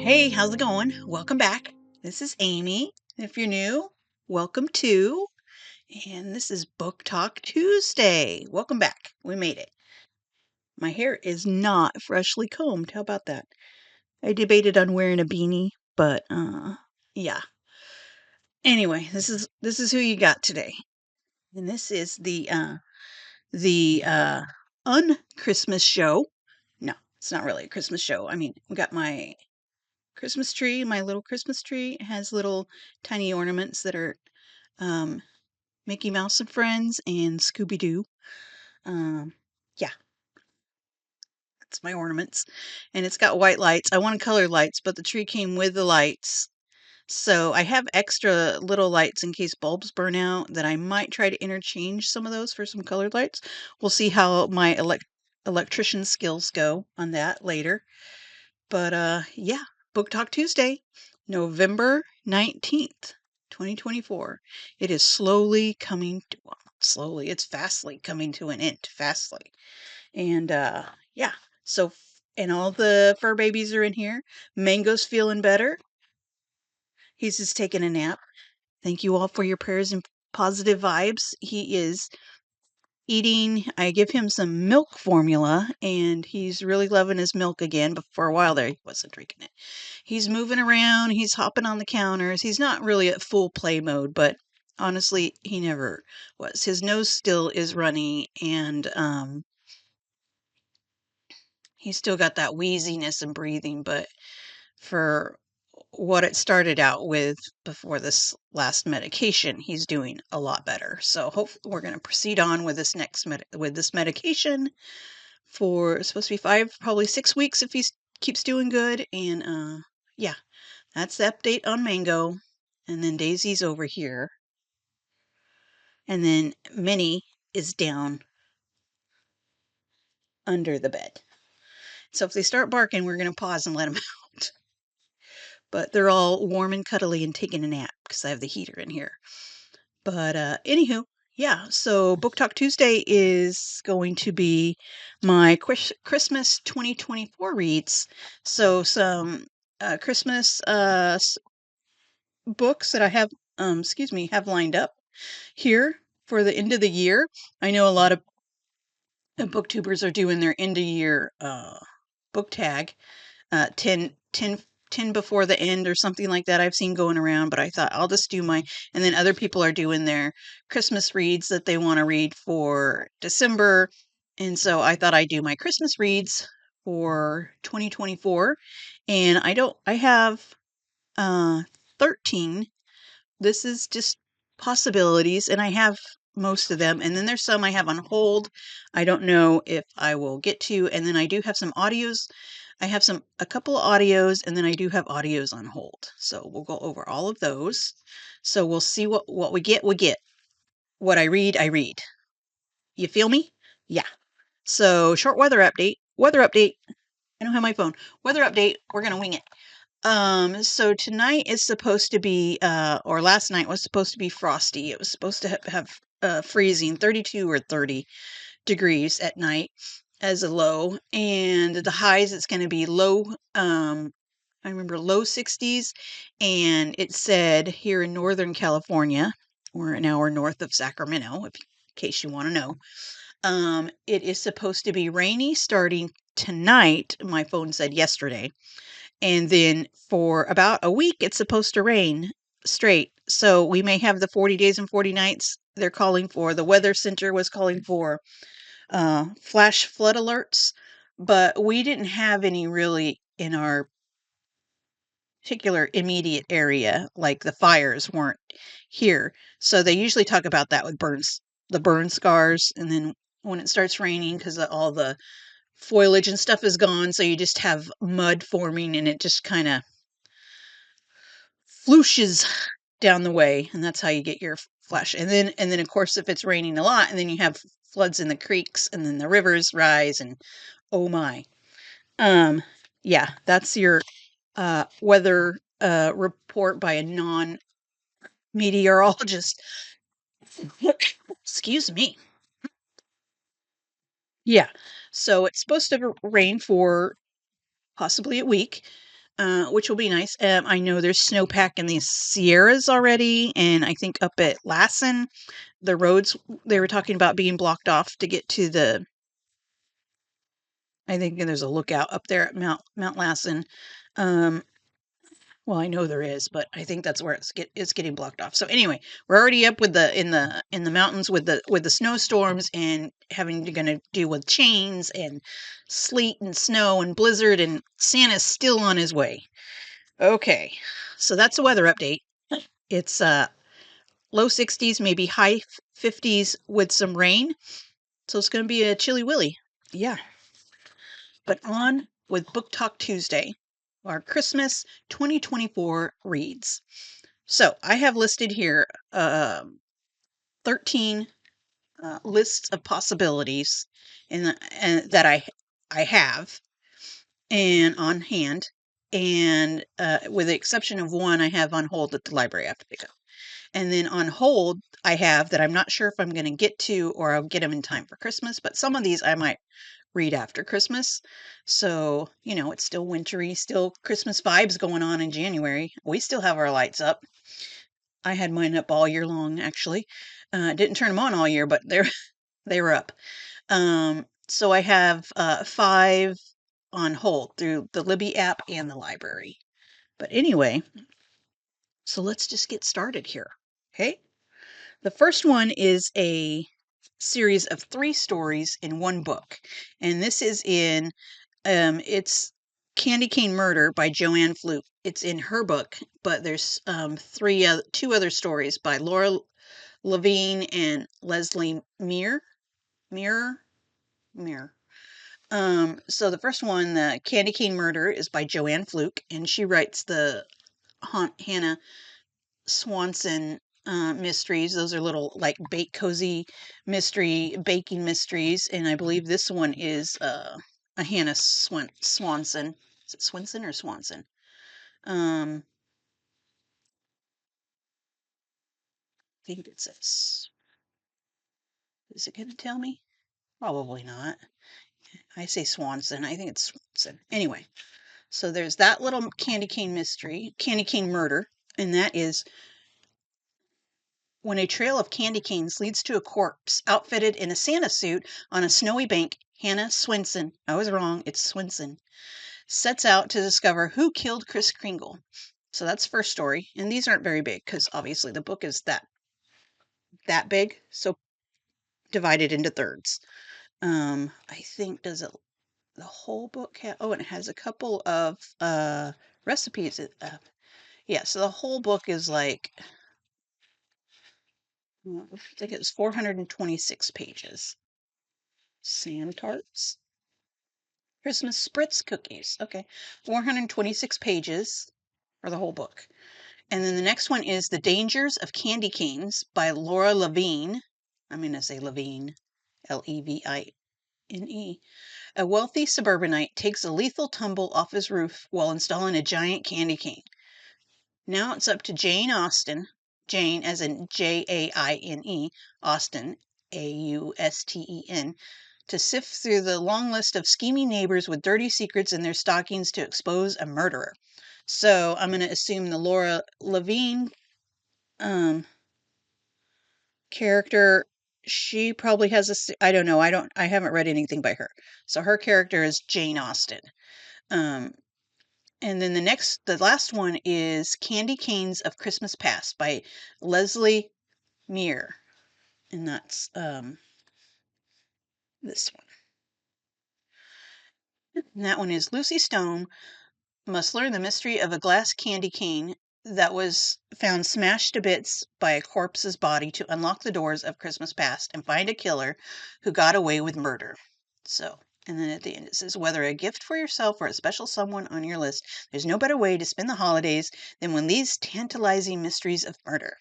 Hey, how's it going? Welcome back. This is Amy. If you're new, welcome to. And this is Book Talk Tuesday. Welcome back. We made it. My hair is not freshly combed. How about that? I debated on wearing a beanie, but yeah. Anyway, this is who you got today. And this is the un-Christmas show. No, it's not really a Christmas show. I mean, we got my Christmas tree. My little Christmas tree has little tiny ornaments that are um, Mickey Mouse and Friends and Scooby Doo. Um, yeah, that's my ornaments. And it's got white lights. I wanted color lights, but the tree came with the lights. So I have extra little lights in case bulbs burn out that I might try to interchange some of those for some colored lights. We'll see how my electrician skills go on that later. But yeah, Book Talk Tuesday, November 19th, 2024. It is slowly coming to, well, slowly, it's fastly coming to an end, fastly. And yeah, so and all the fur babies are in here. Mango's feeling better. He's just taking a nap. Thank you all for your prayers and positive vibes. He is eating. I give him some milk formula and he's really loving his milk again, but for a while there he wasn't drinking it. He's moving around, he's hopping on the counters. He's not really at full play mode, but honestly, he never was. His nose still is runny and he's still got that wheeziness and breathing, but for what it started out with before this last medication, he's doing a lot better. So hopefully we're going to proceed on with this with this medication for it's supposed to be 5, probably 6 weeks if he keeps doing good. And yeah, that's the update on Mango. And then Daisy's over here. And then Minnie is down under the bed. So if they start barking, we're going to pause and let them out. But they're all warm and cuddly and taking a nap because I have the heater in here. But anywho, yeah, so Book Talk Tuesday is going to be my Christmas 2024 reads. So some Christmas books that I have, have lined up here for the end of the year. I know a lot of booktubers are doing their end of year book tag, 10 before the end or something like that I've seen going around, but I thought I'll just do my, and then other people are doing their Christmas reads that they want to read for December. And so I thought I'd do my Christmas reads for 2024. And I have 13. This is just possibilities, and I have most of them. And then there's some I have on hold. I don't know if I will get to. And then I do have some audios. I have a couple of audios, and then I do have audios on hold. So we'll go over all of those. So we'll see what we get. We get what I read. I read. You feel me? Yeah. So short weather update. Weather update. I don't have my phone. Weather update. We're gonna wing it. So tonight is supposed to be, or last night was supposed to be frosty. It was supposed to have freezing, 32 or 30 degrees at night as a low. And the highs, it's going to be low, I remember low 60s. And it said here in Northern California, we're an hour north of Sacramento, in case you want to know, it is supposed to be rainy starting tonight. My phone said yesterday. And then for about a week, it's supposed to rain straight. So we may have the 40 days and 40 nights they're calling for. The Weather Center was calling for flash flood alerts, but we didn't have any really in our particular immediate area, like the fires weren't here. So they usually talk about that with the burn scars. And then when it starts raining, because all the foliage and stuff is gone, so you just have mud forming and it just kind of flooshes down the way, and that's how you get your flash. And then of course if it's raining a lot, and then you have floods in the creeks, and then the rivers rise, and oh my. Yeah, that's your weather report by a non-meteorologist. Excuse me. Yeah. So it's supposed to rain for possibly a week. which will be nice. I know there's snowpack in the Sierras already, and I think up at Lassen, the roads they were talking about being blocked off to get to the. I think there's a lookout up there at Mount Lassen. Um, well, I know there is, but I think that's where it's getting blocked off. So anyway, we're already up with the in the mountains with the snowstorms and having to gonna deal with chains and sleet and snow and blizzard, and Santa's still on his way. Okay, so that's the weather update. It's low 60s, maybe high 50s with some rain. So it's going to be a chilly willy. Yeah. But on with Book Talk Tuesday, our Christmas 2024 reads. So I have listed here 13 lists of possibilities and that I have and on hand. And with the exception of one, I have on hold at the library I have to pick up. And then on hold, I have that I'm not sure if I'm going to get to or I'll get them in time for Christmas, but some of these I might read after Christmas. So, it's still wintry, still Christmas vibes going on in January. We still have our lights up. I had mine up all year long, actually. Didn't turn them on all year, but they were up. So I have 5 on hold through the Libby app and the library. But anyway, so let's just get started here. Okay. The first one is a series of 3 stories in one book. And this is it's Candy Cane Murder by Joanne Fluke. It's in her book, but there's 2 other stories by Laura Levine and Leslie Muir. Mirror? Mirror. So the first one, the Candy Cane Murder, is by Joanne Fluke, and she writes the Hannah Swanson mysteries. Those are little like bake cozy mystery baking mysteries, and I believe this one is a Hannah Swanson. Is it Swinson or Swanson? I think it says. Is it going to tell me? Probably not. I say Swanson. I think it's Swanson. Anyway, so there's that little candy cane mystery, candy cane murder, and that is when a trail of candy canes leads to a corpse outfitted in a Santa suit on a snowy bank. Hannah Swinson, I was wrong, it's Swinson, sets out to discover who killed Kris Kringle. So that's first story, and these aren't very big because obviously the book is that big, so divided into thirds. I think does it the whole book have? Oh, and it has a couple of recipes. Yeah, so the whole book is like I think it's 426 pages. Sand tarts. Christmas Spritz cookies. Okay. 426 pages for the whole book. And then the next one is The Dangers of Candy Canes by Laura Levine. I'm going to say Levine. Levine. A wealthy suburbanite takes a lethal tumble off his roof while installing a giant candy cane. Now it's up to Jane Austen, Jane as in Jaine, Austen, Austen, to sift through the long list of scheming neighbors with dirty secrets in their stockings to expose a murderer. So I'm going to assume the Laura Levine character, she probably has I don't know, I haven't read anything by her. So her character is Jane Austen. Um, And then the last one is Candy Canes of Christmas Past by Leslie Muir. And that's this one. And that one is Lucy Stone must learn the mystery of a glass candy cane that was found smashed to bits by a corpse's body to unlock the doors of Christmas Past and find a killer who got away with murder. So, and then at the end it says, whether a gift for yourself or a special someone on your list, there's no better way to spend the holidays than when these tantalizing mysteries of murder.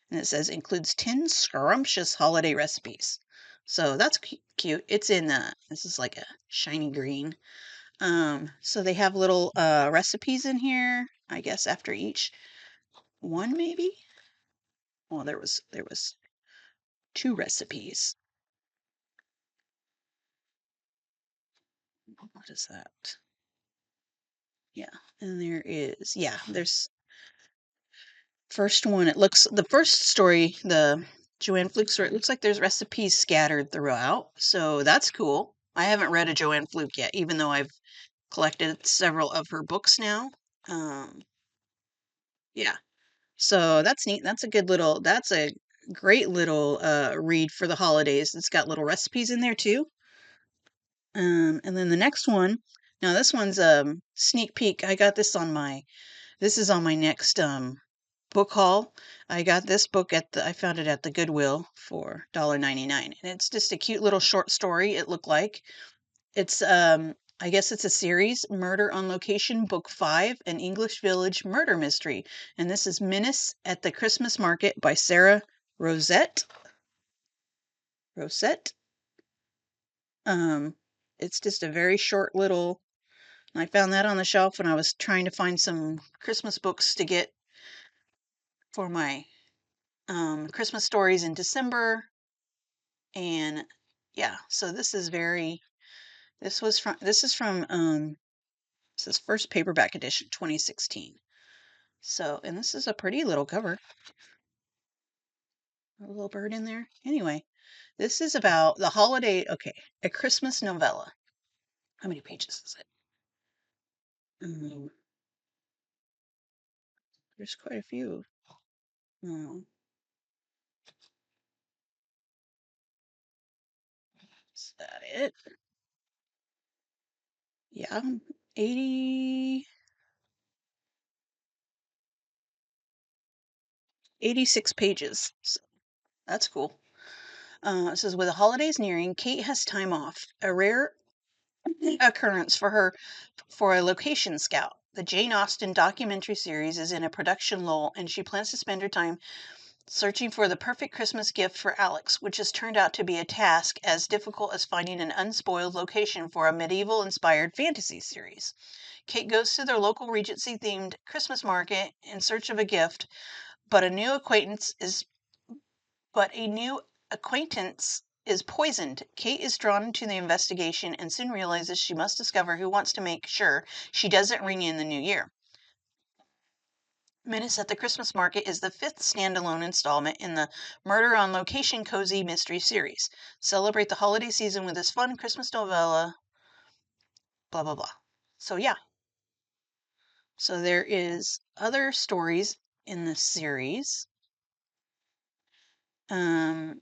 And it says includes 10 scrumptious holiday recipes. So that's cute. It's in this is like a shiny green. So they have little recipes in here, I guess after each one maybe. Well, there was 2 recipes. What is that? Yeah, and there's first one. It looks the first story, the Joanne Fluke story. It looks like there's recipes scattered throughout, so that's cool. I haven't read a Joanne Fluke yet, even though I've collected several of her books now. Um, yeah, so that's neat. That's a great little read for the holidays. It's got little recipes in there too. And then the next one, now this one's sneak peek. This is on my next book haul. I got this book I found it at the Goodwill for $1.99, and it's just a cute little short story. It looked like it's I guess it's a series, Murder on Location, Book 5, An English Village Murder Mystery. And this is Menace at the Christmas Market by Sarah Rosette. Rosette. Um, it's just a very short little. I found that on the shelf when I was trying to find some Christmas books to get for my Christmas stories in December. And yeah, so this is from this is first paperback edition 2016. So, and this is a pretty little cover. A little bird in there. Anyway, this is about the holiday. Okay, a Christmas novella. How many pages is it? Um, there's quite a few. Oh, is that it? Yeah, 80, 86 pages. So that's cool. It says, with the holidays nearing, Kate has time off, a rare occurrence for a location scout. The Jane Austen documentary series is in a production lull, and she plans to spend her time searching for the perfect Christmas gift for Alex, which has turned out to be a task as difficult as finding an unspoiled location for a medieval inspired fantasy series. Kate goes to their local Regency themed Christmas market in search of a gift, but a new acquaintance is poisoned. Kate is drawn into the investigation and soon realizes she must discover who wants to make sure she doesn't ring in the new year. Menace at the Christmas Market is the fifth standalone installment in the Murder on Location Cozy Mystery series. Celebrate the holiday season with this fun Christmas novella, blah, blah, blah. So, yeah. So, there is other stories in this series. Um,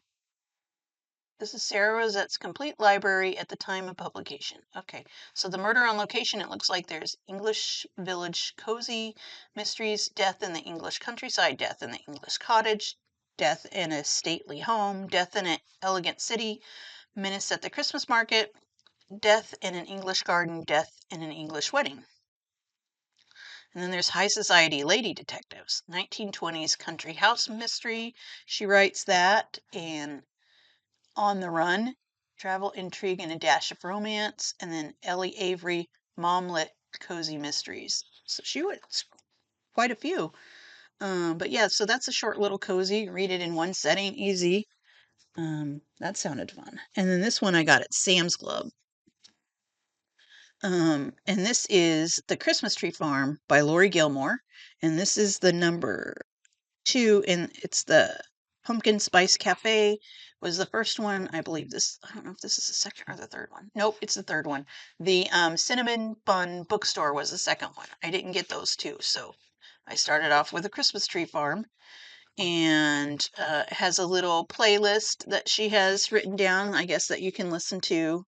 This is Sarah Rosette's complete library at the time of publication. Okay, so the Murder on Location, it looks like there's English Village Cozy Mysteries, Death in the English Countryside, Death in the English Cottage, Death in a Stately Home, Death in an Elegant City, Menace at the Christmas Market, Death in an English Garden, Death in an English Wedding. And then there's High Society Lady Detectives, 1920s Country House Mystery. She writes that, and On the Run, Travel, Intrigue, and a Dash of Romance, and then Ellie Avery, Momlet Cozy Mysteries. So she wrote quite a few. But yeah, so that's a short little cozy. Read it in one setting, easy. That sounded fun. And then this one I got at Sam's Club. And this is The Christmas Tree Farm by Lori Gilmore. And this is the number 2, and it's the Pumpkin Spice Cafe was the first one. I believe I don't know if this is the second or the third one. Nope, it's the third one. The Cinnamon Bun Bookstore was the second one. I didn't get those two, so I started off with a Christmas Tree Farm, and has a little playlist that she has written down, I guess, that you can listen to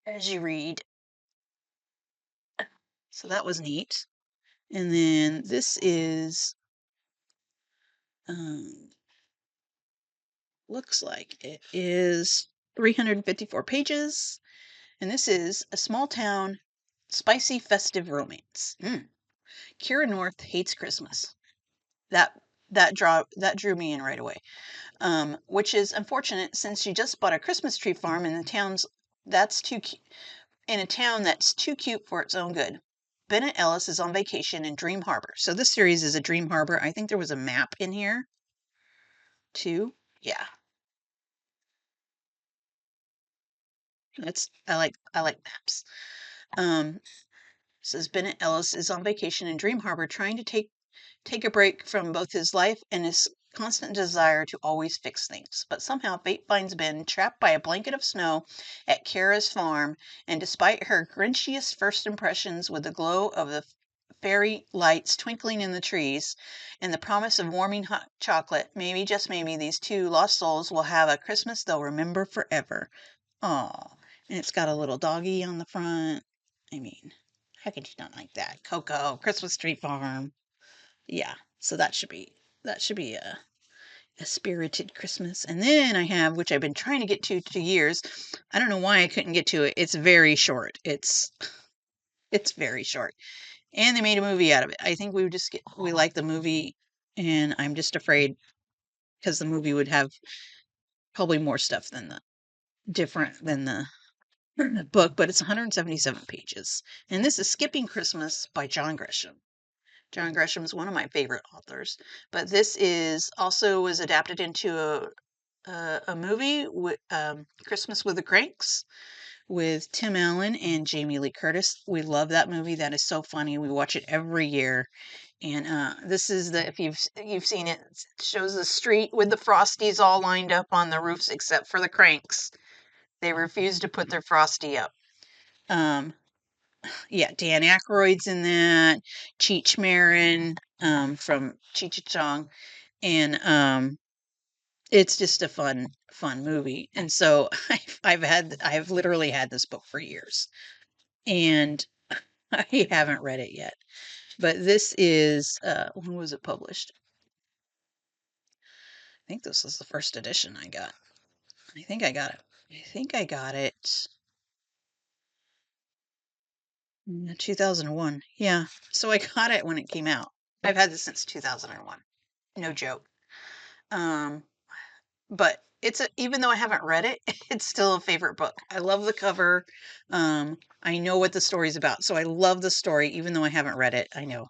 as you read. So that was neat. And then this is um, looks like it is 354 pages, and this is A Small Town Spicy Festive Romance. Kira North hates Christmas. That that drew me in right away. Which is unfortunate since she just bought a Christmas tree farm in in a town that's too cute for its own good. Bennett Ellis is on vacation in Dream Harbor. So this series is a Dream Harbor. I think there was a map in here too. Yeah, I like maps. Says Bennett Ellis is on vacation in Dream Harbor trying to take a break from both his life and his constant desire to always fix things. But somehow fate finds Ben trapped by a blanket of snow at Kara's farm, and despite her grinchiest first impressions with the glow of the fairy lights twinkling in the trees and the promise of warming hot chocolate, maybe, just maybe, these two lost souls will have a Christmas they'll remember forever. Aw. And it's got a little doggy on the front. I mean, how could you not like that? Coco, Christmas Tree Farm. Yeah, so that should be a spirited Christmas. And then I have, which I've been trying to get to 2 years. I don't know why I couldn't get to it. It's very short. It's very short. And they made a movie out of it. I think we like the movie, and I'm just afraid because the movie would have probably more stuff than the different than the book, but it's 177 pages. And this is Skipping Christmas by John Grisham. John Grisham is one of my favorite authors, but this is also was adapted into a movie with Christmas with the Cranks with Tim Allen and Jamie Lee Curtis. We love that movie. That is so funny. We watch it every year. And this is the if you've seen it, it shows the street with the Frosties all lined up on the roofs except for the Cranks. They refuse to put their Frosty up. Um, yeah, Dan Aykroyd's in that. Cheech Marin from Cheech and Chong, and it's just a fun movie. And so I've literally had this book for years, and I haven't read it yet. But this is when was it published? I think this was the first edition I got. I think I got it. I think I got it in 2001. Yeah, so I got it when it came out. I've had this since 2001. No joke. Um, but even though I haven't read it, it's still a favorite book. I love the cover. I know what the story's about, so I love the story, even though I haven't read it. I know,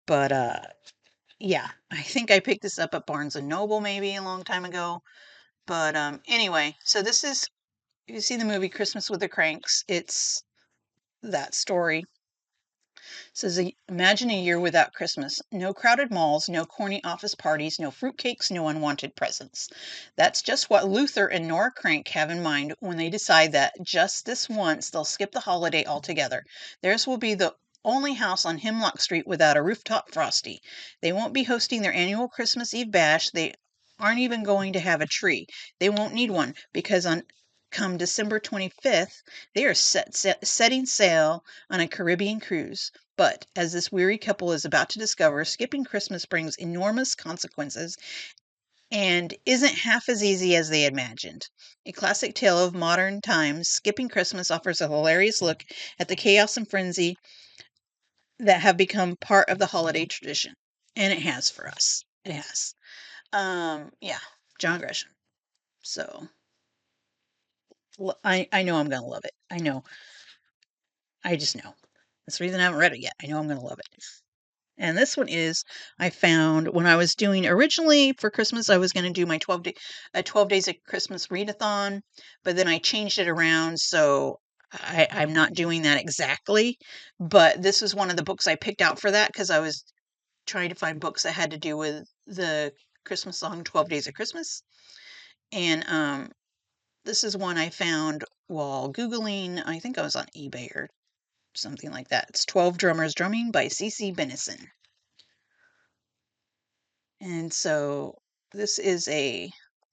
but yeah, I think I picked this up at Barnes and Noble maybe a long time ago. But anyway, so this is you see the movie Christmas with the Cranks. It's that story. Says, imagine a year without Christmas. No crowded malls, no corny office parties, no fruitcakes, no unwanted presents. That's just what Luther and Nora Crank have in mind when they decide that just this once they'll skip the holiday altogether. Theirs will be the only house on Hemlock Street without a rooftop frosty. They won't be hosting their annual Christmas Eve bash. They aren't even going to have a tree. They won't need one because on come December 25th, they are setting sail on a Caribbean cruise. But, as this weary couple is about to discover, skipping Christmas brings enormous consequences and isn't half as easy as they imagined. A classic tale of modern times, Skipping Christmas offers a hilarious look at the chaos and frenzy that have become part of the holiday tradition. And it has for us. It has. Yeah, John Grisham. So, I know I'm going to love it. I know. I just know. That's the reason I haven't read it yet. I know I'm going to love it. And this one is I found when I was doing originally for Christmas, I was going to do my 12 days of Christmas readathon, but then I changed it around. So I'm not doing that exactly. But this was one of the books I picked out for that because I was trying to find books that had to do with the Christmas song 12 Days of Christmas. And this is one I found while Googling. I think I was on eBay or something like that. It's 12 Drummers Drumming by C.C. Benison. And so this is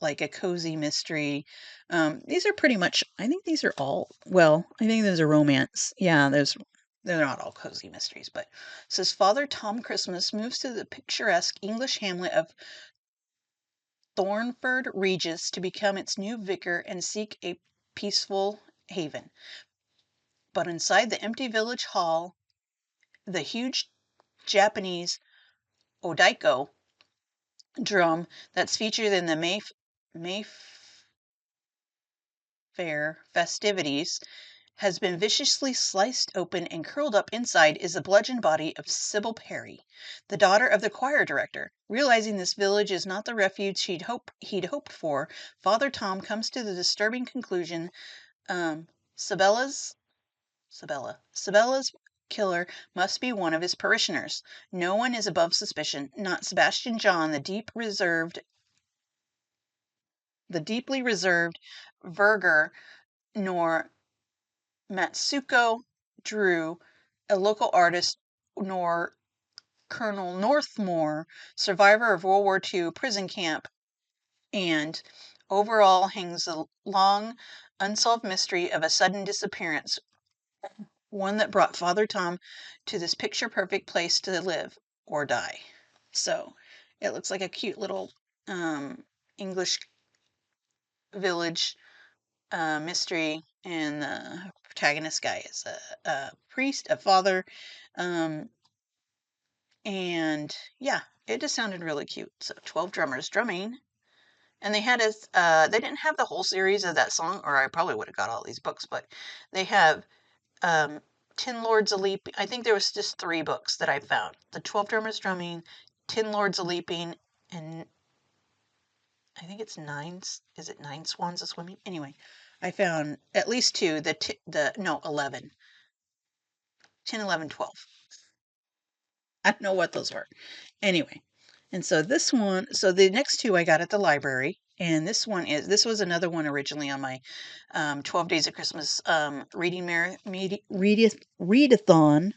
like a cozy mystery. These are pretty much, I think these are all, well, I think there's a romance. Yeah, they're not all cozy mysteries, but it says Father Tom Christmas moves to the picturesque English hamlet of Thornford Regis to become its new vicar and seek a peaceful haven. But inside the empty village hall, the huge Japanese odaiko drum that's featured in the Mayfair festivities has been viciously sliced open, and curled up inside is the bludgeoned body of Sybil Perry, the daughter of the choir director. Realizing this village is not the refuge he'd hoped for, Father Tom comes to the disturbing conclusion Sybilla's Sabella's killer must be one of his parishioners. No one is above suspicion, not Sebastian John, the deeply reserved Verger, nor Matsuko Drew, a local artist, nor Colonel Northmore, survivor of World War II prison camp, and over all hangs the long unsolved mystery of a sudden disappearance, one that brought Father Tom to this picture perfect place to live or die. So it looks like a cute little English village mystery, and the protagonist guy is a priest, a father, um, and yeah, it just sounded really cute. So 12 drummers drumming, and they had they didn't have the whole series of that song, or I probably would have got all these books, but they have um, 10 Lords a Leaping. I think there was just 3 books that I found: the 12 drummers drumming, 10 Lords a Leaping, and I think it's is it 9 swans a swimming? Anyway, I found at least 2, no, 11, 10, 11, 12. I don't know what those were. Anyway, and so the next 2 I got at the library, and this was another one originally on my 12 Days of Christmas readathon,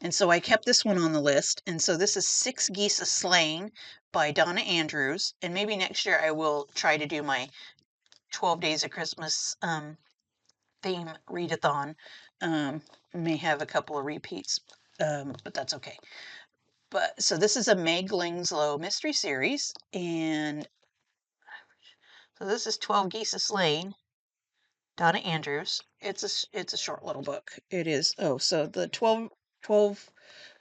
and so I kept this one on the list. And so this is Six Geese a Sleighing by Donna Andrews, and maybe next year I will try to do my 12 Days of Christmas theme readathon. May have a couple of repeats, but that's okay. But so this is a Meg Lingslow mystery series, and so this is 12 Geese a Sleighing, Donna Andrews. It's a short little book. It is. Oh, so the 12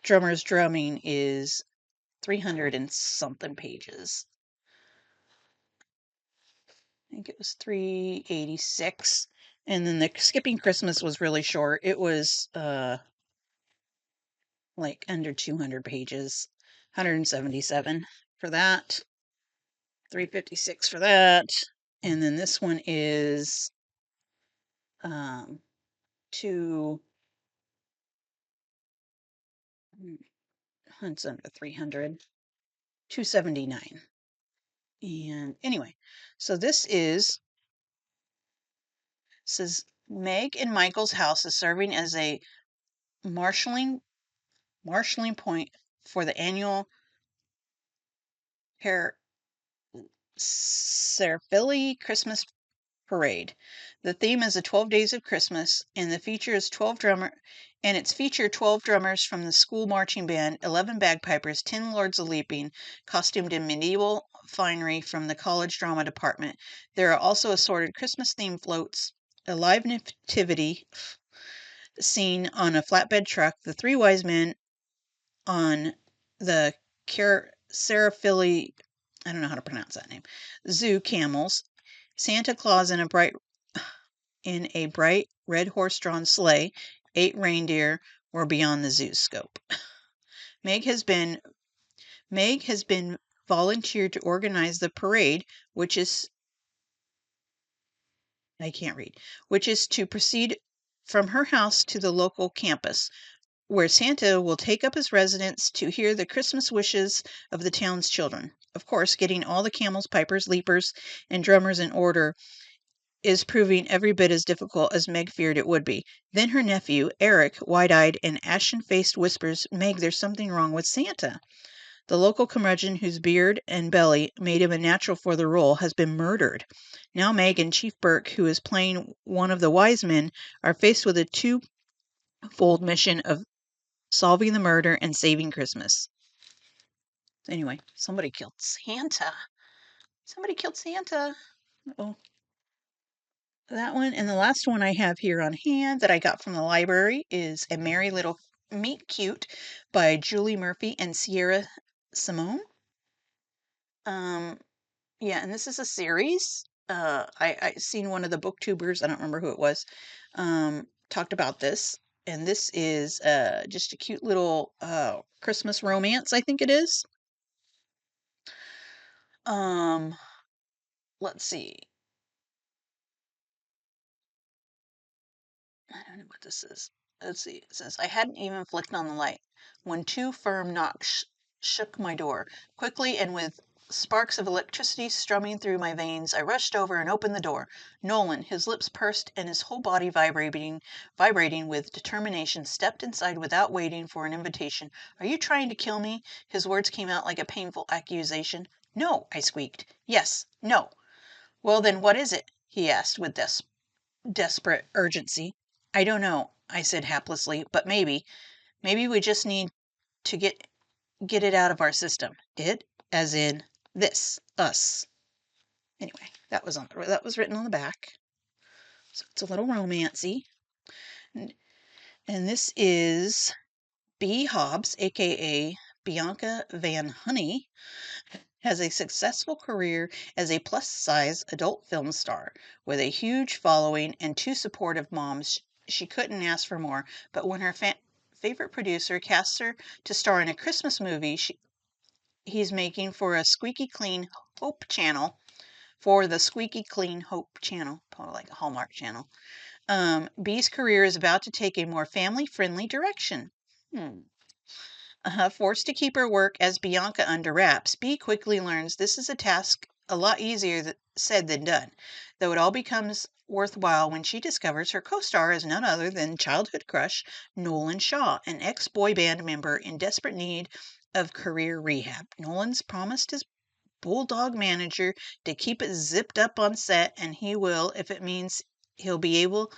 drummers drumming is 300 and something pages. I think it was 386. And then the Skipping Christmas was really short. It was like under 200 pages, 177 for that, 356 for that. And then this one is two, it's under 300, 279. And anyway, so says Meg and Michael's house is serving as a marshalling point for the annual Serfili Christmas parade. The theme is the 12 Days of Christmas, and it's featured 12 drummers from the school marching band, 11 bagpipers, 10 lords a leaping, costumed in medieval finery from the college drama department. There are also assorted Christmas-themed floats, a live nativity scene on a flatbed truck, the 3 wise men on the Seraphili, I don't know how to pronounce that name, zoo camels, Santa Claus in a bright red horse-drawn sleigh, 8 reindeer were beyond the zoo's scope. Meg has been volunteered to organize the parade, which is to proceed from her house to the local campus, where Santa will take up his residence to hear the Christmas wishes of the town's children. Of course, getting all the camels, pipers, leapers, and drummers in order is proving every bit as difficult as Meg feared it would be. Then her nephew, Eric, wide-eyed and ashen-faced, whispers, "Meg, there's something wrong with Santa." The local curmudgeon, whose beard and belly made him a natural for the role, has been murdered. Now Meg and Chief Burke, who is playing one of the wise men, are faced with a twofold mission of solving the murder and saving Christmas. Anyway, somebody killed Santa. Somebody killed Santa. Oh, that one. And the last one I have here on hand that I got from the library is A Merry Little Meet Cute by Julie Murphy and Sierra Simone. Yeah, and this is a series. I seen one of the booktubers, I don't remember who it was, talked about this. And this is just a cute little Christmas romance, I think it is. Let's see. I don't know what what this is. Let's see. It says, I hadn't even flicked on the light when two firm knocks shook my door. Quickly and with sparks of electricity strumming through my veins, I rushed over and opened the door. Nolan, his lips pursed and his whole body vibrating with determination, stepped inside without waiting for an invitation. Are you trying to kill me? His words came out like a painful accusation. No, I squeaked. Yes, no. Well, then what is it? He asked with desperate urgency. I don't know, I said haplessly, but maybe we just need to get it out of our system. It, as in this, us. Anyway, that was written on the back. So it's a little romancy. And, and this is B. Hobbs, aka Bianca Van Honey, has a successful career as a plus-size adult film star with a huge following and two supportive moms. She couldn't ask for more, but when her favorite producer casts her to star in a Christmas movie he's making for a squeaky clean Hope channel, for the squeaky clean Hope channel, probably like a Hallmark channel, Bee's career is about to take a more family-friendly direction. Forced to keep her work as Bianca under wraps, Bee quickly learns this is a task a lot easier said than done, though it all becomes worthwhile when she discovers her co-star is none other than childhood crush Nolan Shaw, an ex-boy band member in desperate need of career rehab. Nolan's promised his bulldog manager to keep it zipped up on set, and he will if it means he'll be able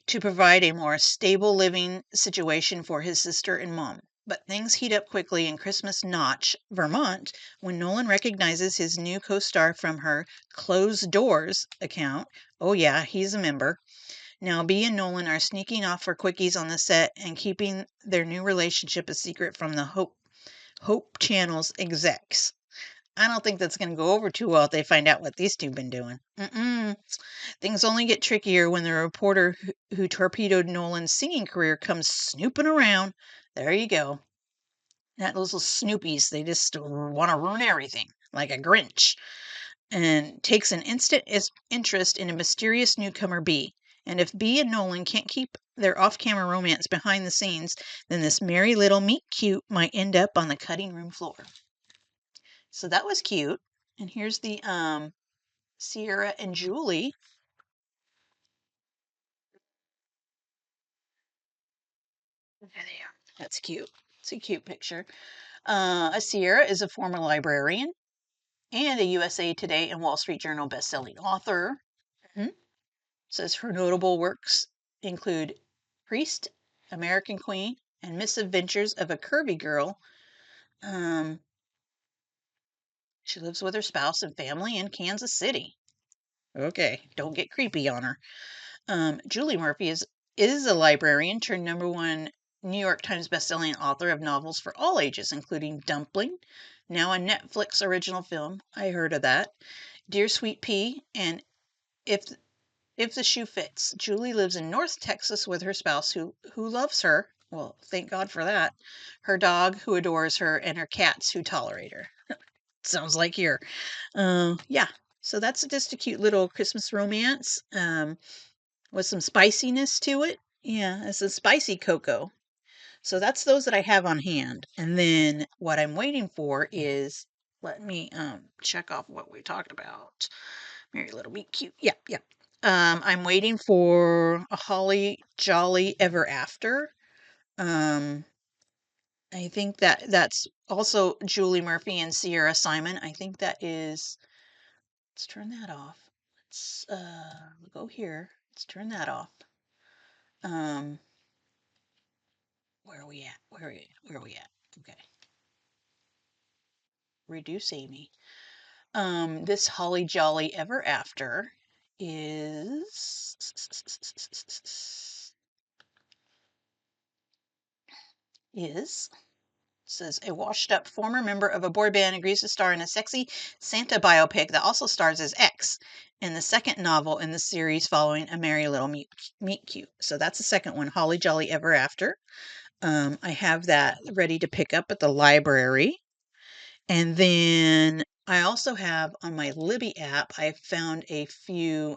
to provide a more stable living situation for his sister and mom. But things heat up quickly in Christmas Notch, Vermont, when Nolan recognizes his new co star from her Closed Doors account. Oh, yeah, he's a member. Now, Bee and Nolan are sneaking off for quickies on the set and keeping their new relationship a secret from the Hope Channel's execs. I don't think that's going to go over too well if they find out what these two been doing. Things only get trickier when the reporter who torpedoed Nolan's singing career comes snooping around. There you go. That those little snoopies, they just want to ruin everything, like a Grinch, and takes an instant interest in a mysterious newcomer, Bee. And if Bee and Nolan can't keep their off-camera romance behind the scenes, then this merry little meet cute might end up on the cutting room floor. So that was cute. And here's the Sierra and Julie. There they are. That's cute. It's a cute picture. Sierra is a former librarian and a USA Today and Wall Street Journal bestselling author. Says her notable works include Priest, American Queen, and Misadventures of a Curvy Girl. Um, she lives with her spouse and family in Kansas City. Okay, don't get creepy on her. Julie Murphy is a librarian turned #1 New York Times bestselling author of novels for all ages, including Dumpling, now a Netflix original film. I heard of that. Dear Sweet Pea, and if if the shoe fits. Julie lives in North Texas with her spouse, who loves her. Well, thank God for that. Her dog, who adores her, and her cats, who tolerate her. Sounds like here. Yeah. So that's just a cute little Christmas romance. With some spiciness to it. Yeah, it's a spicy cocoa. So that's those that I have on hand. And then what I'm waiting for is, let me check off what we talked about. Merry Little Meet Cute. Yep, yep. I'm waiting for a Holly Jolly Ever After. Um, I think that's also Julie Murphy and Sierra Simon. I think that is. Let's turn that off. Let's go here. Let's turn that off. Um, where are we at? Where are we at? Okay. Reduce Amy. This Holly Jolly Ever After is says a washed up former member of a boy band agrees to star in a sexy Santa biopic that also stars as X in the second novel in the series following A Merry Little Meet Cute. So that's the second one, Holly Jolly Ever After. I have that ready to pick up at the library. And then I also have on my Libby app, I found a few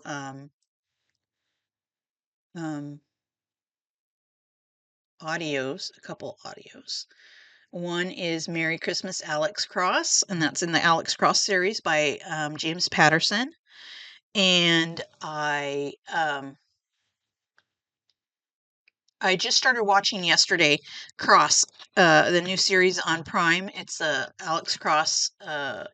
a couple audios. One is Merry Christmas, Alex Cross, and that's in the Alex Cross series by James Patterson. And I just started watching yesterday Cross, the new series on Prime. It's a Alex Cross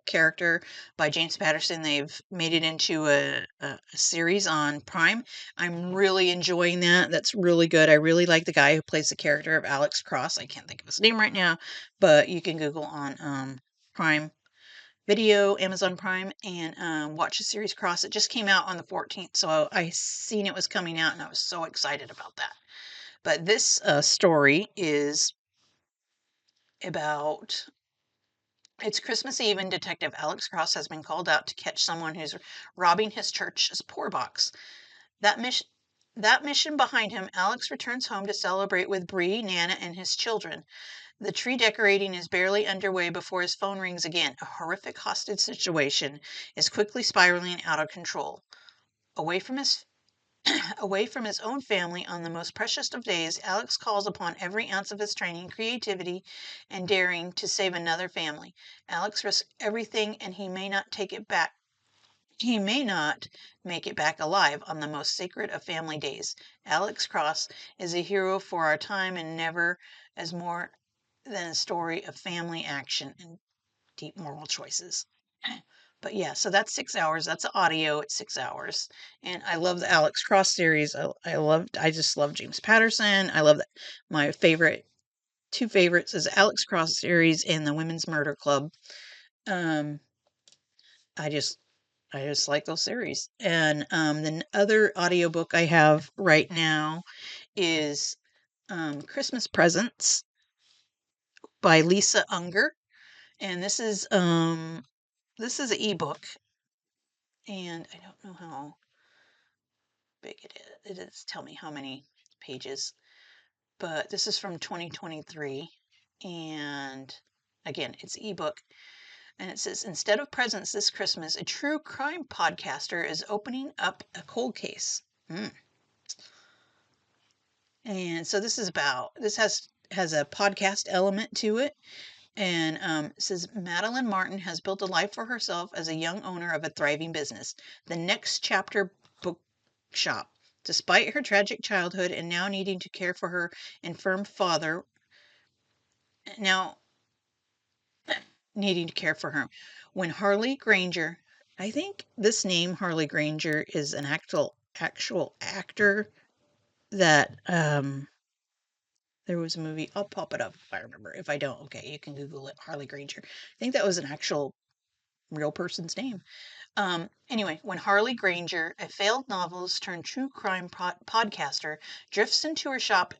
character by James Patterson. They've made it into a series on Prime. I'm really enjoying that. That's really good. I really like the guy who plays the character of Alex Cross. I can't think of his name right now, but you can Google on Prime Video, Amazon Prime, and watch the series Cross. It just came out on the 14th, so I seen it was coming out, and I was so excited about that. But this story is about it's Christmas Eve, and Detective Alex Cross has been called out to catch someone who's robbing his church's poor box. That mission. That mission behind him, Alex returns home to celebrate with Bree, Nana, and his children. The tree decorating is barely underway before his phone rings again. A horrific hostage situation is quickly spiraling out of control. Away from his Away from his own family on the most precious of days, Alex calls upon every ounce of his training, creativity, and daring to save another family. Alex risks everything, and he may not take it back. He may not make it back alive on the most sacred of family days. Alex Cross is a hero for our time and never as more than a story of family action and deep moral choices. But yeah, so that's 6 hours. That's audio. It's 6 hours, and I love the Alex Cross series. I just love James Patterson. I love that. My two favorites is Alex Cross series and the Women's Murder Club. Um, I just I just like those series. And the other audiobook I have right now is Christmas Presents by Lisa Unger, and this is an ebook, and I don't know how big it is. It does tell me how many pages, but this is from 2023, and again, it's ebook, and it says instead of presents this Christmas, a true crime podcaster is opening up a cold case. And so this has a podcast element to it. And it says Madeline Martin has built a life for herself as a young owner of a thriving business, the Next Chapter Bookshop. Despite her tragic childhood and now needing to care for her infirm father, now needing to care for her, when Harley Granger, I think this name Harley Granger is an actual actor that there was a movie. I'll pop it up if I remember. If I don't, okay, you can Google it. Harley Granger. I think that was an actual real person's name. Anyway, when Harley Granger, a failed novelist turned true crime podcaster, drifts into her shop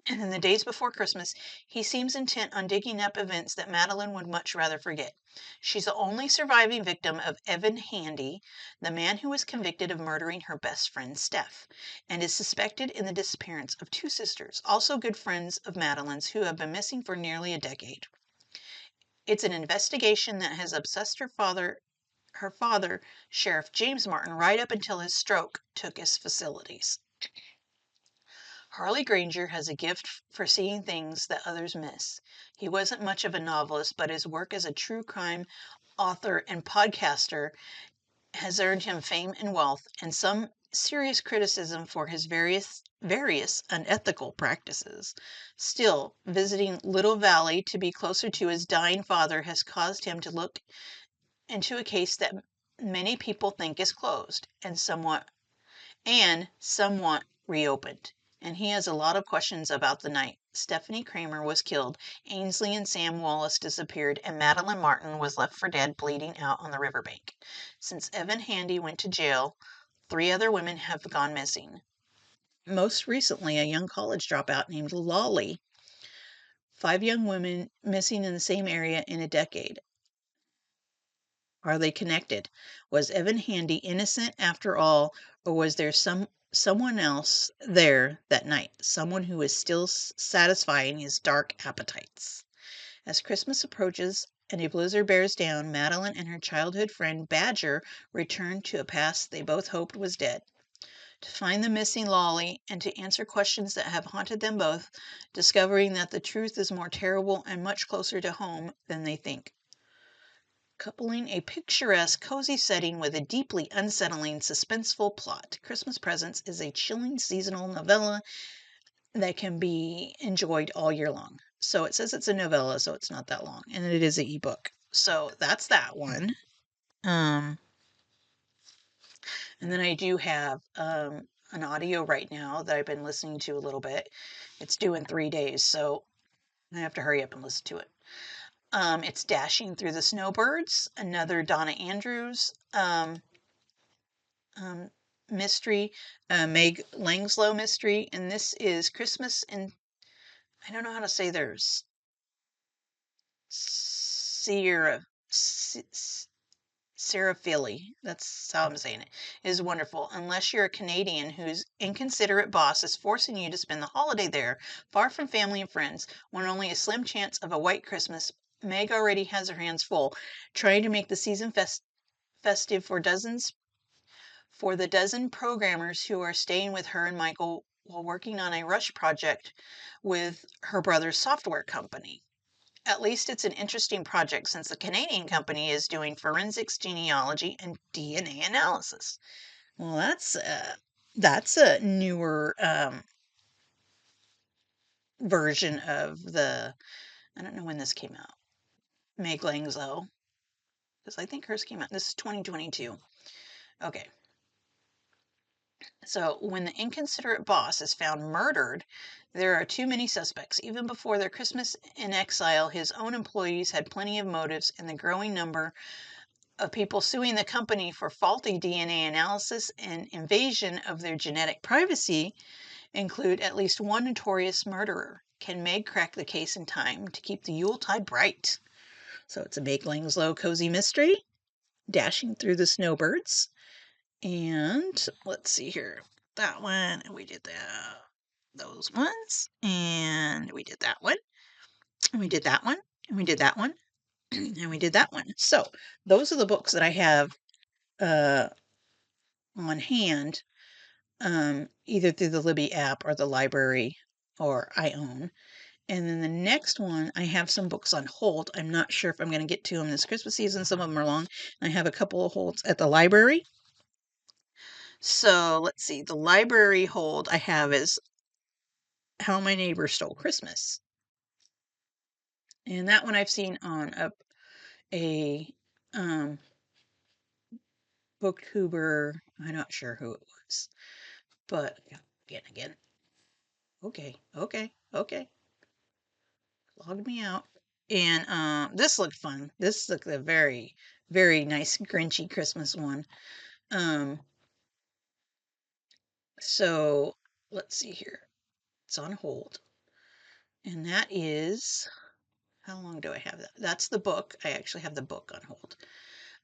in the days before Christmas, he seems intent on digging up events that Madeline would much rather forget. She's the only surviving victim of Evan Handy, the man who was convicted of murdering her best friend Steph, and is suspected in the disappearance of two sisters, also good friends of Madeline's, who have been missing for nearly a decade. It's an investigation that has obsessed her father, Sheriff James Martin, right up until his stroke took his facilities. Harley Granger has a gift for seeing things that others miss. He wasn't much of a novelist, but his work as a true crime author and podcaster has earned him fame and wealth, and some serious criticism for his various unethical practices. Still, visiting Little Valley to be closer to his dying father has caused him to look into a case that many people think is closed and somewhat reopened. And he has a lot of questions about the night Stephanie Kramer was killed, Ainsley and Sam Wallace disappeared, and Madeline Martin was left for dead bleeding out on the riverbank. Since Evan Handy went to jail, 3 other women have gone missing. Most recently, a young college dropout named Lolly. 5 young women missing in the same area in a decade. Are they connected? Was Evan Handy innocent after all, or was there someone else there that night, someone who is still satisfying his dark appetites? As Christmas approaches and a blizzard bears down, Madeline and her childhood friend Badger return to a past they both hoped was dead. to find the missing lolly and to answer questions that have haunted them both, discovering that the truth is more terrible and much closer to home than they think. Coupling a picturesque, cozy setting with a deeply unsettling, suspenseful plot, Christmas Presents is a chilling seasonal novella that can be enjoyed all year long. So it says it's a novella, so it's not that long, and it is an ebook. So that's that one. And then I do have an audio right now that I've been listening to a little bit. It's due in 3 days, so I have to hurry up and listen to it. It's Dashing Through the Snowbirds, another Donna Andrews mystery, Meg Langslow mystery, and this is Christmas in, I don't know how to say theirs, Sierra, Sarah Philly, that's how I'm saying it, is wonderful. Unless you're a Canadian whose inconsiderate boss is forcing you to spend the holiday there, far from family and friends, when only a slim chance of a white Christmas, Meg already has her hands full, trying to make the season festive for the dozen programmers who are staying with her and Michael while working on a rush project with her brother's software company. At least it's an interesting project since the Canadian company is doing forensics genealogy and DNA analysis. Well, that's a newer version of the. I don't know when this came out. Meg Langslow, because I think hers came out. This is 2022. Okay. So, when the inconsiderate boss is found murdered, there are too many suspects. Even before their Christmas in exile, his own employees had plenty of motives, and the growing number of people suing the company for faulty DNA analysis and invasion of their genetic privacy include at least one notorious murderer. Can Meg crack the case in time to keep the Yuletide bright? So, it's a Meg Langslow cozy mystery, Dashing Through the Snowbirds. And let's see here. That one, and we did those ones, and we did that one, and we did that one, and we did that one, and we did that one. So those are the books that I have on hand, either through the Libby app or the library, or I own. And then the next one, I have some books on hold. I'm not sure if I'm going to get to them this Christmas season. Some of them are long. I have a couple of holds at the library. So let's see. The library hold I have is How My Neighbor Stole Christmas. And that one I've seen on a booktuber. I'm not sure who it was. But again. Okay. Logged me out. And this looked fun. This looked a very, very nice Grinchy Christmas one. So let's see here. It's on hold. And that is, how long do I have that? That's the book. I actually have the book on hold.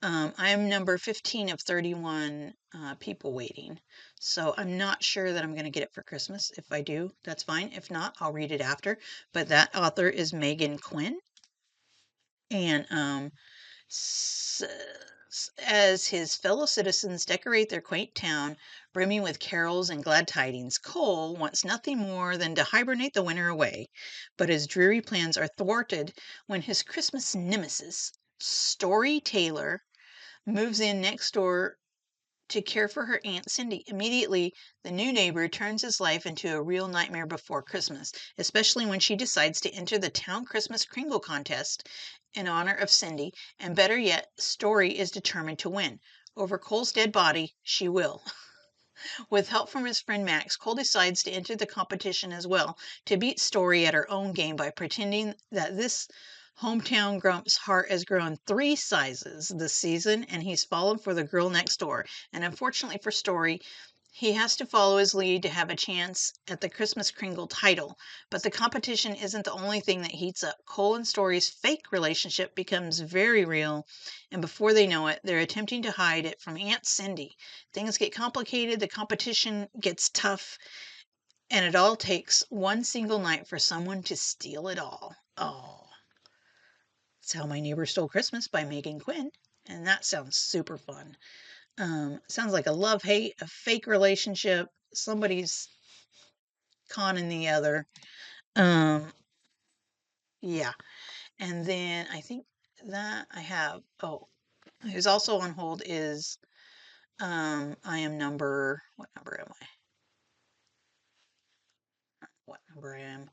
I am number 15 of 31 people waiting. So I'm not sure that I'm going to get it for Christmas. If I do, that's fine. If not, I'll read it after. But that author is Megan Quinn. And as his fellow citizens decorate their quaint town, brimming with carols and glad tidings, Cole wants nothing more than to hibernate the winter away. But his dreary plans are thwarted when his Christmas nemesis, Story Taylor, moves in next door to care for her Aunt Cindy. Immediately, the new neighbor turns his life into a real nightmare before Christmas, especially when she decides to enter the town Christmas Kringle contest in honor of Cindy, and better yet, Story is determined to win. Over Cole's dead body, she will. With help from his friend Max, Cole decides to enter the competition as well, to beat Story at her own game by pretending that this hometown grump's heart has grown 3 sizes this season, and he's fallen for the girl next door. And unfortunately for Story, he has to follow his lead to have a chance at the Christmas Kringle title. But the competition isn't the only thing that heats up. Cole and Story's fake relationship becomes very real, and before they know it, they're attempting to hide it from Aunt Cindy. Things get complicated, the competition gets tough, and it all takes one single night for someone to steal it all. Oh. It's How My Neighbor Stole Christmas by Megan Quinn, and that sounds super fun. Sounds like a love-hate, a fake relationship. Somebody's conning the other. Yeah. And then I think that I have, who's also on hold is, I am number, what number am I? What number I am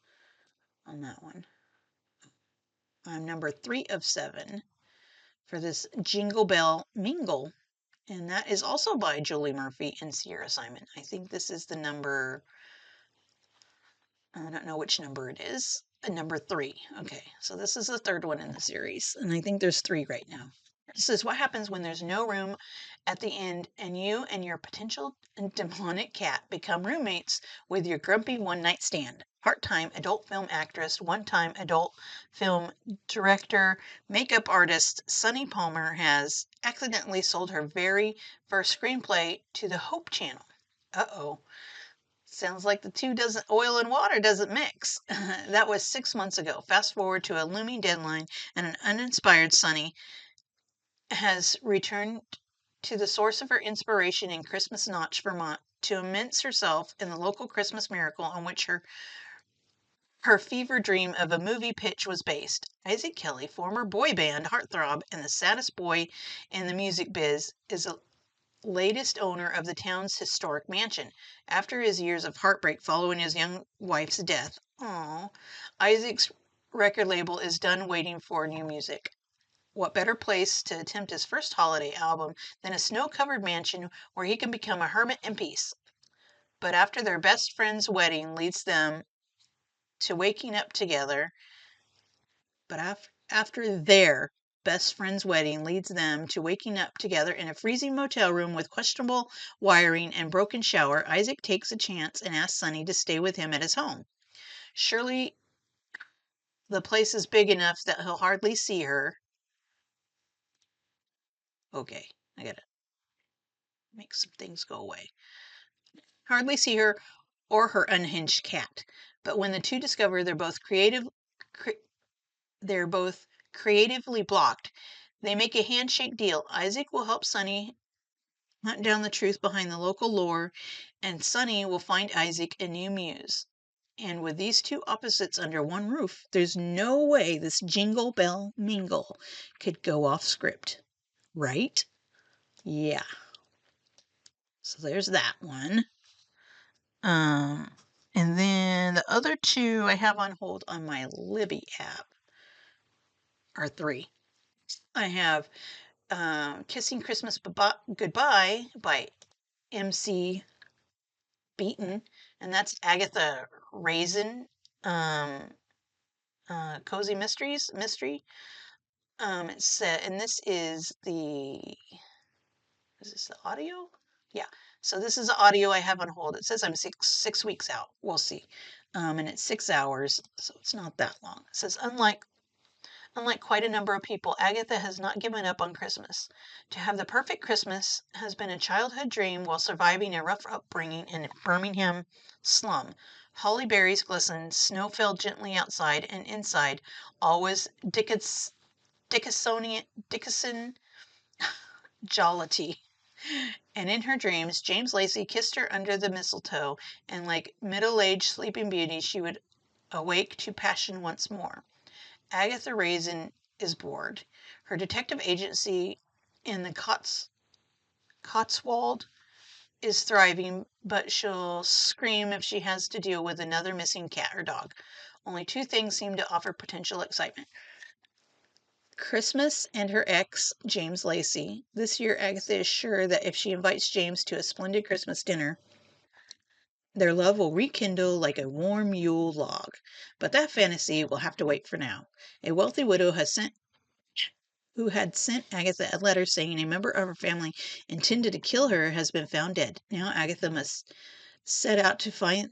on that one? I'm number 3 of 7 for this Jingle Bell Mingle. And that is also by Julie Murphy and Sierra Simon. I think this is the number, I don't know which number it is. Number 3. Okay, so this is the third one in the series. And I think there's 3 right now. This is what happens when there's no room at the end and you and your potential demonic cat become roommates with your grumpy one-night stand. Part-time adult film actress, one-time adult film director, makeup artist Sunny Palmer has accidentally sold her very first screenplay to the Hope Channel. Uh-oh. Sounds like the two doesn't oil and water doesn't mix. That was 6 months ago. Fast forward to a looming deadline and an uninspired Sunny has returned to the source of her inspiration in Christmas Notch, Vermont, to immerse herself in the local Christmas miracle on which her fever dream of a movie pitch was based. Isaac Kelly, former boy band heartthrob and the saddest boy in the music biz, is the latest owner of the town's historic mansion. After his years of heartbreak following his young wife's death, Isaac's record label is done waiting for new music. What better place to attempt his first holiday album than a snow-covered mansion where he can become a hermit in peace? But after their best friend's wedding leads them to waking up together, after their best friend's wedding leads them to waking up together in a freezing motel room with questionable wiring and broken shower, Isaac takes a chance and asks Sunny to stay with him at his home. Surely the place is big enough that he'll hardly see her. Okay, I gotta make some things go away. Hardly see her or her unhinged cat. But when the two discover they're both creatively blocked, they make a handshake deal. Isaac will help Sunny hunt down the truth behind the local lore, and Sunny will find Isaac a new muse. And with these two opposites under one roof, there's no way this Jingle Bell Mingle could go off script. Right? Yeah. So there's that one. And then the other two I have on hold on my Libby app are 3. I have Kissing Christmas Goodbye by MC Beaton, and that's Agatha Raisin, Cozy Mystery. It's and this is the audio? Yeah. So this is the audio I have on hold. It says I'm six weeks out. We'll see. And it's 6 hours, so it's not that long. It says unlike quite a number of people, Agatha has not given up on Christmas. To have the perfect Christmas has been a childhood dream while surviving a rough upbringing in a Birmingham slum. Holly berries glistened, snow fell gently outside, and inside all was Dickinson jollity. And in her dreams, James Lacey kissed her under the mistletoe, and like middle-aged Sleeping Beauty, she would awake to passion once more. Agatha Raisin is bored. Her detective agency in the Cotswold is thriving, but she'll scream if she has to deal with another missing cat or dog. Only 2 things seem to offer potential excitement: Christmas and her ex, James Lacey. This year, Agatha is sure that if she invites James to a splendid Christmas dinner, their love will rekindle like a warm Yule log. But that fantasy will have to wait for now. A wealthy widow who had sent Agatha a letter saying a member of her family intended to kill her has been found dead. Now Agatha must set out to find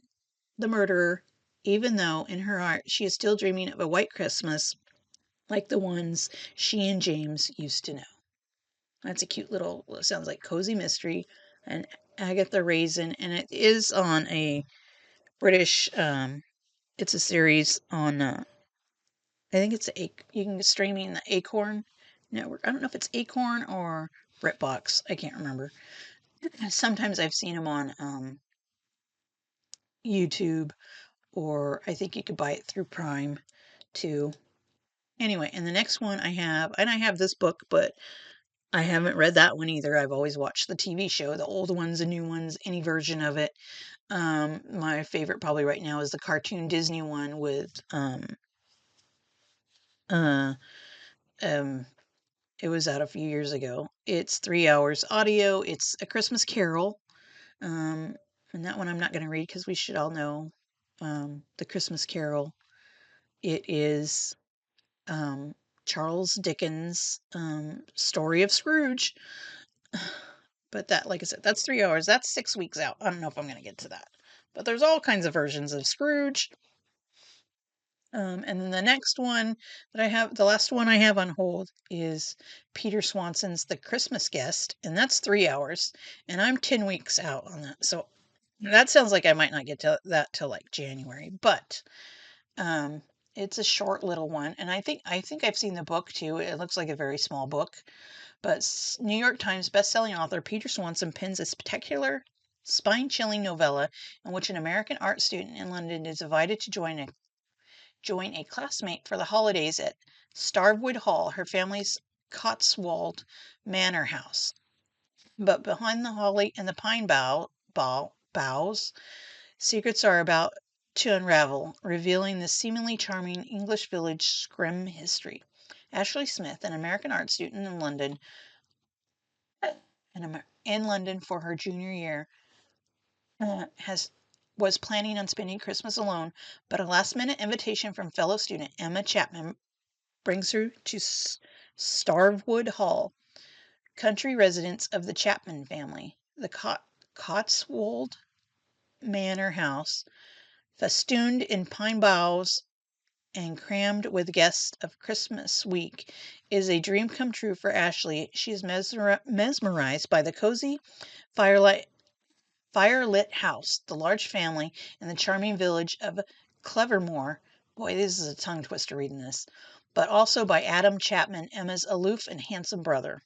the murderer, even though in her heart she is still dreaming of a white Christmas like the ones she and James used to know. That's a cute little, sounds like cozy mystery, and Agatha Raisin, and it is on a British, it's a series on, I think it's you can streaming the Acorn network. I don't know if it's Acorn or Britbox. I can't remember. Sometimes I've seen them on YouTube, or I think you could buy it through Prime too. Anyway, and the next one I have, and I have this book, but I haven't read that one either. I've always watched the TV show, the old ones, the new ones, any version of it. My favorite probably right now is the cartoon Disney one with uh um it was out a few years ago. It's 3 hours audio. It's A Christmas Carol. Um and that one I'm not going to read because we should all know the Christmas Carol. It is Charles Dickens' story of Scrooge. But that, like I said, that's 3 hours. That's 6 weeks out. I don't know if I'm going to get to that. But there's all kinds of versions of Scrooge. And then the next one that I have, the last one I have on hold is Peter Swanson's The Christmas Guest. And that's 3 hours. And I'm 10 weeks out on that. So that sounds like I might not get to that till like January. But um, it's a short little one. And I think I've seen the book too. It looks like a very small book. But New York Times bestselling author Peter Swanson pens a spectacular, spine-chilling novella in which an American art student in London is invited to join a classmate for the holidays at Starwood Hall, her family's Cotswold manor house. But behind the holly and the pine boughs, secrets are about to unravel, revealing the seemingly charming English village grim history. Ashley Smith, an American art student in London, in London for her junior year, has was planning on spending Christmas alone, but a last-minute invitation from fellow student Emma Chapman brings her to Starwood Hall, country residence of the Chapman family. The Cotswold Manor House, festooned in pine boughs and crammed with guests of Christmas week, is a dream come true for Ashley. She is mesmerized by the cozy firelight firelit house, the large family, and the charming village of Clevermore. Boy, this is a tongue twister reading this. But also by Adam Chapman, Emma's aloof and handsome brother.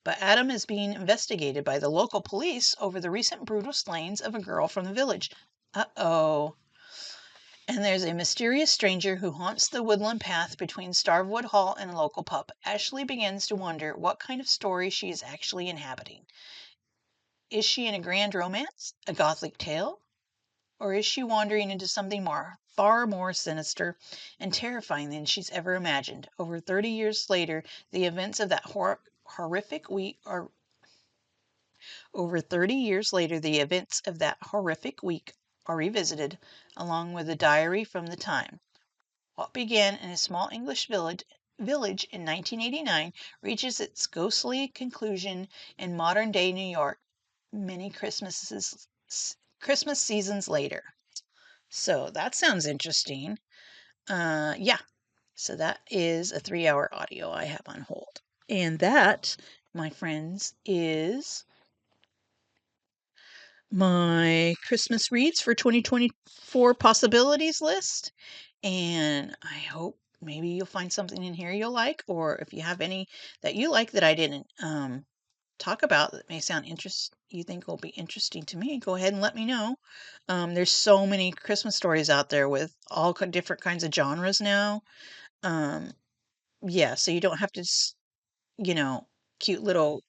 But Adam is being investigated by the local police over the recent brutal slayings of a girl from the village. Uh-oh. And there's a mysterious stranger who haunts the woodland path between Starwood Hall and a local pub. Ashley begins to wonder what kind of story she is actually inhabiting. Is she in a grand romance, a gothic tale, or is she wandering into something far more sinister and terrifying than she's ever imagined? Over 30 years later, the events of that horrific week are Over 30 years later, the events of that horrific week are revisited, along with a diary from the time. What began in a small English village in 1989 reaches its ghostly conclusion in modern-day New York, many Christmas seasons later. So that sounds interesting. Yeah. So that is a 3 hour audio I have on hold. And that, my friends, is my Christmas reads for 2024 possibilities list. And I hope maybe you'll find something in here you'll like, or if you have any that you like that I didn't talk about that may sound you think will be interesting to me, go ahead and let me know. There's so many Christmas stories out there with all different kinds of genres now. Yeah, so you don't have to you know, cute little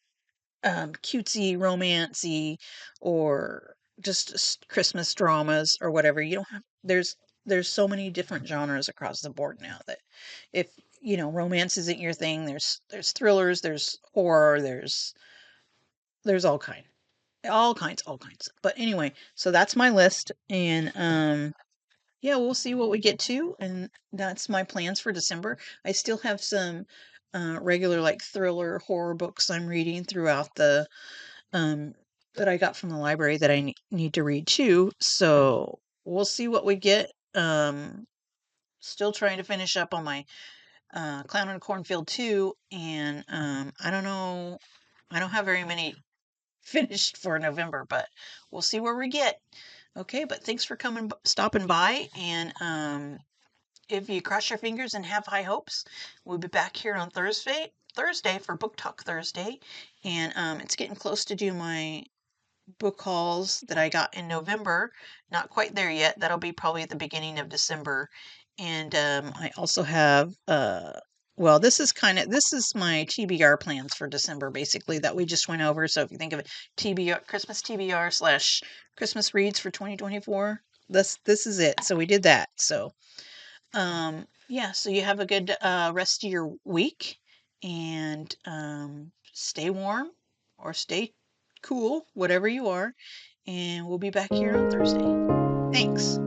cutesy, romancy, or just Christmas dramas or whatever. You don't have there's so many different genres across the board now that if romance isn't your thing, there's thrillers, there's horror, there's all kinds. But anyway, so that's my list, and yeah, we'll see what we get to, and that's my plans for December. I still have some regular like thriller horror books I'm reading throughout the um that I got from the library that I need to read too. So we'll see what we get. Still trying to finish up on my Clown in a Cornfield too, and I don't know. I don't have very many finished for November, but we'll see where we get. Okay, but thanks for stopping by, and if you cross your fingers and have high hopes, we'll be back here on Thursday for Book Talk Thursday, and it's getting close to do my book hauls that I got in November. Not quite there yet. That'll be probably at the beginning of December. And I also have well, this is my TBR plans for December, basically, that we just went over. So if you think of it, TBR, Christmas TBR slash Christmas reads for 2024, this is it. So we did that. So yeah, so you have a good rest of your week, and stay warm or stay cool, whatever you are, and we'll be back here on Thursday. Thanks.